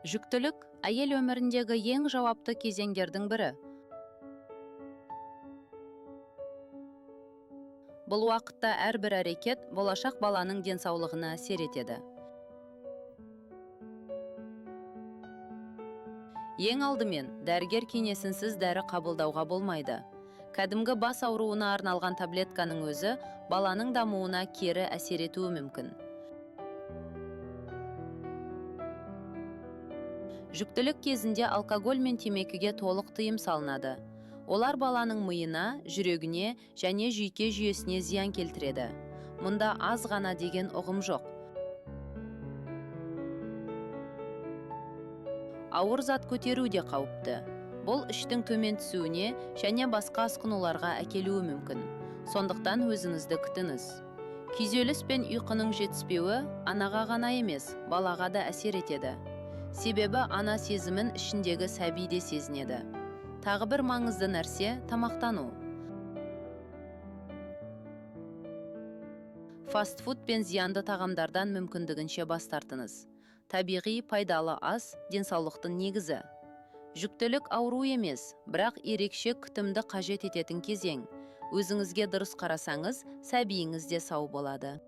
Жүктілік әйел өміріндегі ең жауапты кезеңдердің бірі. Бұл уақытта әрбір әрекет болашақ баланың денсаулығына әсер етеді. Ең алдымен, дәрігер кеңесінсіз дәрі қабылдауға болмайды. Кәдімгі бас ауруына арналған таблетканың өзі баланың дамуына кері әсер етуі мүмкін. Жүктілік кезінде алкоголь мен темекіге толық тыйым салынады. Олар баланың миына, жүрегіне және жүйке жүйесіне зиян келтіреді. Мұнда аз ғана деген ұғым жоқ. Ауыр зат көтеру де қауіпті. Бұл іштің төмен түсуіне және басқа асқынуларға әкелуі мүмкін. Сондықтан өзіңізді күтіңіз. Күйзеліс пен ұйқының жетіспеуі анаға ғана емес, балаға да әсер етеді. Себебі ана сезімін ішіндегі сәби де сезінеді. Тағы бір маңызды нәрсе – тамақтану. Фастфуд пен зиянды тағамдардан мүмкіндігінше бас тартыңыз. Табиғи пайдалы ас денсаулықтың негізі. Жүктілік ауру емес, бірақ ерекше күтімді қажет ететін кезең. Өзіңізге дұрыс қарасаңыз, сәбиіңіз де сау болады.